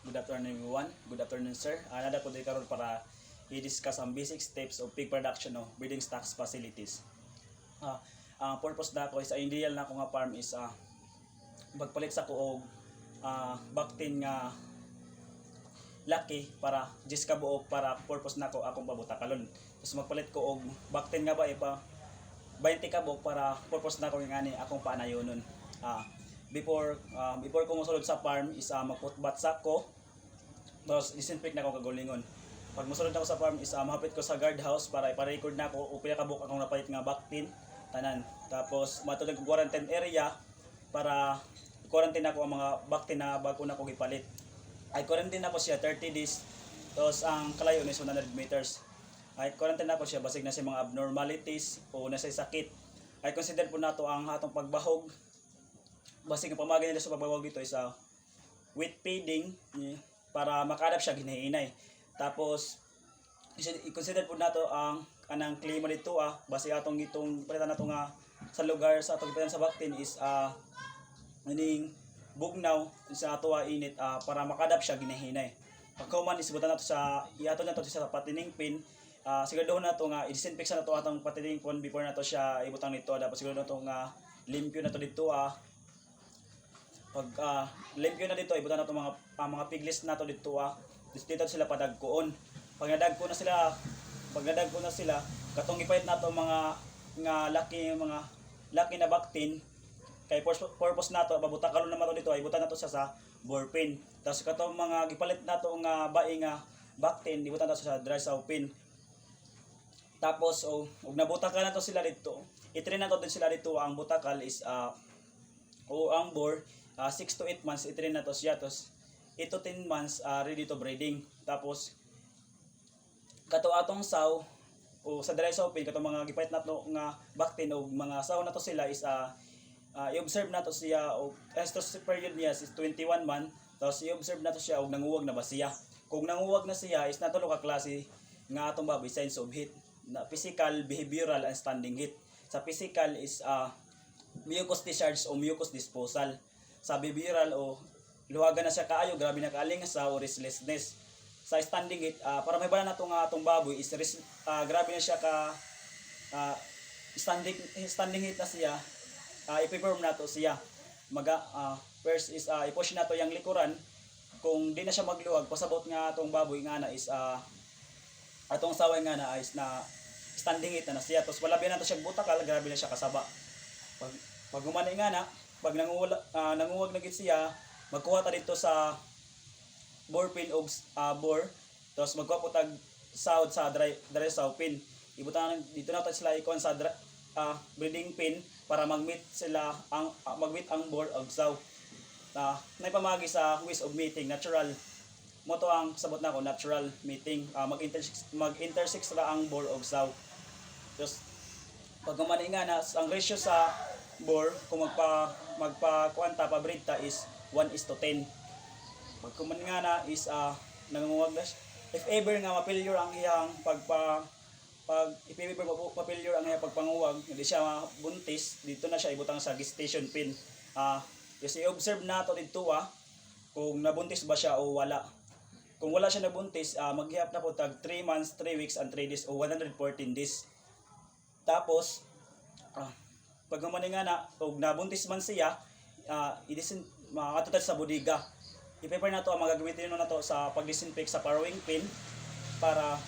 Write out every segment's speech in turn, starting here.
Good afternoon everyone. Good afternoon sir. Nada ko di karon para i-discuss ang basic steps of pig production o breeding stocks facilities. Ang purpose na ko is ideal na ko nga farm is magpalit sa ko og baktin nga laki para just ka buok para purpose na ko akong pabutakalon. Tapos magpalit ko og baktin nga ba ipa 20 ka buok para purpose na ko ngani akong paanayonon. Before ko mosulod sa farm is magputbat sa ko. Tapos disinfect na ko kagulingon. Pag mosulod ako sa farm is mahapit ko sa guard house para ipa-record na ko o pila ka buok akong napalit nga baktin tanan. Tapos matulog ko quarantine area para quarantine ako ang mga baktin na bago na ko gipalit. Ay quarantine ako siya 30 days. Tapos ang kalayo is 100 meters. Ay quarantine ako siya basig na sa mga abnormalities o nasa sakit. Ay consider po nato ang atong pagbahog. Basig ang pamagay nila sa pagbahog ito is wheat feeding para maka-adapt siya ginahinay. Tapos i-consider po nato ang kanang klima dito basig atong itong palitan nato nga sa lugar sa atong palitan sa baktin is meaning bugnaw sa ato init para maka-adapt siya ginahinay. Pagkauman isibutan nato sa iato nato sa patining pin. Siguraduhon nato nga i-disinfect sa nato atong patining pin before nato siya ibutang nito. Dapat siguro nato nga limpyo nato dito pag limpyo na dito ibutan nato mga piglis nato dito dito sila padagkoon. Pag nadagko na sila katong ipait nato mga laki na baktin kay purpose nato babutakalon naman to dito ibutan nato sa bore pen. Tapos katong mga gipalit nato nga bae nga baktin ibutan nato sa dry sow pen. Tapos og nabutakal nato sila dito i-train nato din sila dito ang butakal is o ang bore 6 to 8 months i-train nato siya. Tapos 8 to 10 months ready to breeding. Tapos kato atong saw o sa dry sow pen katong mga gipalit nato nga baktin og mga saw nato sila is i-observe nato siya o estrus period niya is 21 month. Tapos i-observe nato siya og nanguwag na ba siya. Kung nanguwag na siya is natulo ka klase nga atong baboy signs of heat na physical, behavioral and standing heat. Sa physical is mucus discharge o mucus disposal. Sa behavioral o luwagan na siya kaayo, grabe na kaalingas o restlessness. Sa standing heat para may bala nato nga atong baboy is grabe na siya ka standing heat na siya. I-perform nato siya. First is i-push nato yang likuran. Kung di na siya magluwag, pasabot nga atong baboy nga na is atong saway nga na is na standing heat na siya. Tapos wala nato siya butakal, grabe na siya kasaba. Pag humani nga na, pag nanguwag na gid siya, magkuha ta dito sa bore pen og bore. Tapos magkuha po tag sawd sa dry sow pen. Ibutan dito nato sila ikon sa breeding pen para mag-meet ang bore og sow. Nay pamagi sa ways of mating natural. Mo to ang sabot nako natural mating. Mag-intersect sila ang bore og sow. Tapos pag humani nga na ang ratio sa bore kung magpa-kuanta pa breed ta is 1:10. Pag humani nga na is nangunguwag na siya. If ever nga ma-failure ang iyang ma-failure ang iyang pagpanguwag, hindi siya buntis, dito na siya ibutang sa gestation pen. Kasi i-observe nato dito kung nabuntis ba siya o wala. Kung wala siya nabuntis, maghihap na po tag 3 months, 3 weeks and 3 days o 114 days. Tapos pag humani nga na og nabuntis man siya, makatutad sa bodega. I-prepare nato ang magagamitin nato sa pag-disinfect sa farrowing pen para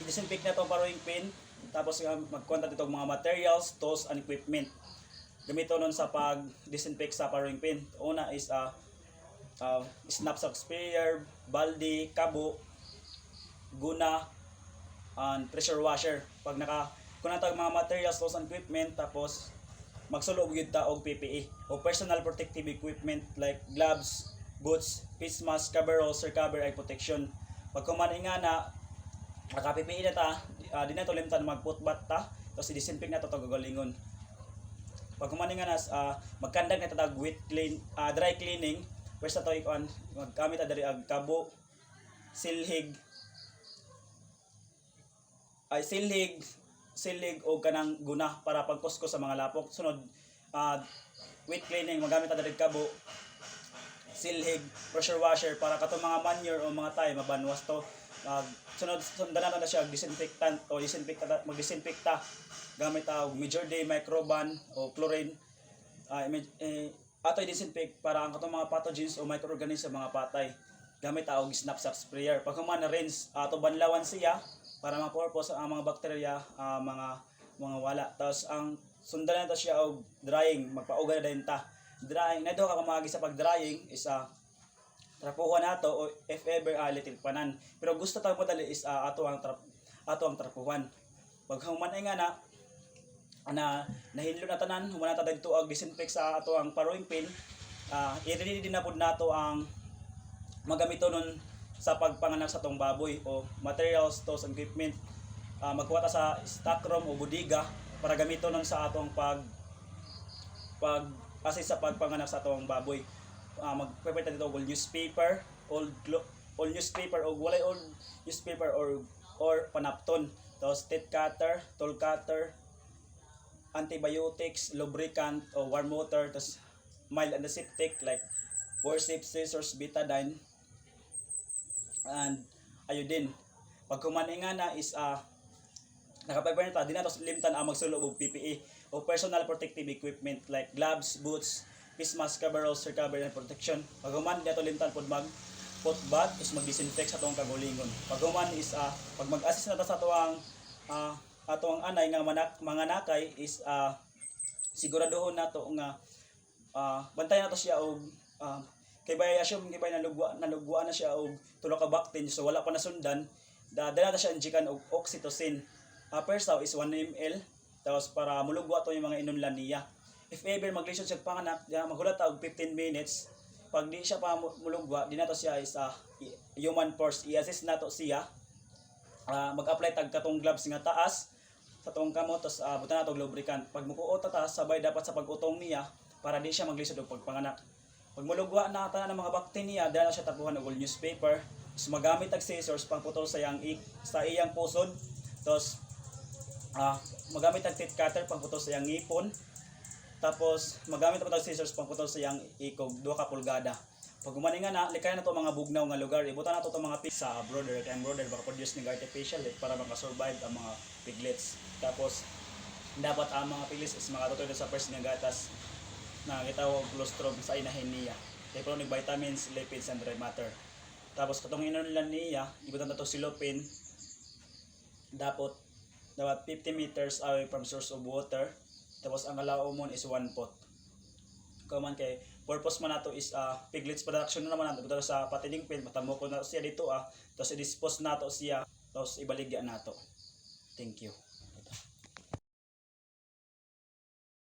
i-disinfect nato ang farrowing pen. Tapos magkuha dito mga materials, tools and equipment. Gamito nun sa pag-disinfect sa farrowing pen. Una is knapsack sprayer, balde, kabo, guna, and pressure washer. Pag kuna tag mga materials, tools and equipment, tapos magsulo gyud ta og PPE o personal protective equipment like gloves, boots, face mask, coveralls, cover eye protection. Pag kumani nga na naka-PPE na ta, di na to limtan magputbat ta, tapos i-disinfect na to galingon. Pag kumani nga na magkandag na ta dry cleaning, first na to magkamit ta diri ag kabo, silhig o kanang guna para pagkusko sa mga lapok. Sunod wet cleaning, magamit ta diri kabo, silhig, pressure washer para katong mga manure o mga tayo mabanwas to. Sundan na siya disinfectant o magdisinfecta gamit og major day microban o chlorine. Ato i-disinfect para ang katong mga pathogens o microorganisms mga patay gamit og knapsack sprayer. Pag human na rinse ato banlawan siya para ma-purpose ang mga bakterya, mga wala. Tapos ang sundan na siya og drying, magpauga na din ta. Drying na ka kamagi sa pag-drying is trapuhan nato o if ever little panan. Pero gusto ta mo dali is ato ang trapuhan. Pag human ay nga na nahidlo na tanan, human na ta dito og disinfect sa ato ang paruing pin. I-ready din na pud nato ang magamito nun sa pagpanganak sa tong baboy o materials, tools and equipment. Magkuha ta sa stock room o bodega para gamito nun sa atong assist sa pagpanganak sa atong baboy. Magprepare ta dito og newspaper, old newspaper o walay old newspaper or panapton. Tapos teeth cutter, tool cutter, antibiotics, lubricant o warm water, tapos mild antiseptic like forceps, scissors, betadine, and iodine. Pag kumani nga na is nakaprepare na ta, di na to limtan ang magsulo og PPE o personal protective equipment like gloves, boots, face mask, coveralls, recovery and protection. Pag human dito limtan pod mag foot bath is mag-disinfect sa atong kagulingon. Pag human is pag mag-assist na ta sa atong anay nga mga nakay is siguraduhon nato nga bantayan nato siya og kay nalugwa na siya og tulo ka bactin so wala pa nasundan dala na siya injekan og oxytocin. Per saw is 1 ml. Tapos para mulugwa to yung mga inunlan niya. If ever maglisod siya panganak, maghulat ta og 15 minutes. Pag di siya pa mulugwa, di nato siya is human force. I-assist nato siya. Mag-apply tag katong gloves nga taas sa tong kamot, tapos butan nato og lubricant. Pag mukuot ta sabay dapat sa pag-utong niya para di siya maglisod og pagpanganak. Pag mulugwa na tanan ng mga bakterya, dala siya tapuhan og newspaper. Tapos magamit tag scissors pangputol sa iyang pusod. Tapos magamit ang teeth cutter pangputol sa iyang ngipon. Tapos magamit ang scissors pangputol sa iyang ikog 2 ka pulgada. Pag umani nga na likay na to mga bugnaw nga lugar, ibutan na to mga pigs sa brooder. Kaya ang brooder baka produce ng artificial para makasurvive ang mga piglets. Tapos dapat ang mga piglets is makatutulog sa first nga gatas na gitawag colostrum sa inahin niya. Kaya puno ng vitamins, lipids and dry matter. Tapos katong inulan niya, ibutan na to silopin. Dapat 50 meters away from source of water. Tapos ang alaomon is 1 pot. Kaman kay purpose man nato is piglets production na naman nato pero sa patining pen matamo ko na siya dito tapos i-dispose nato siya tapos ibaligya nato. Thank you.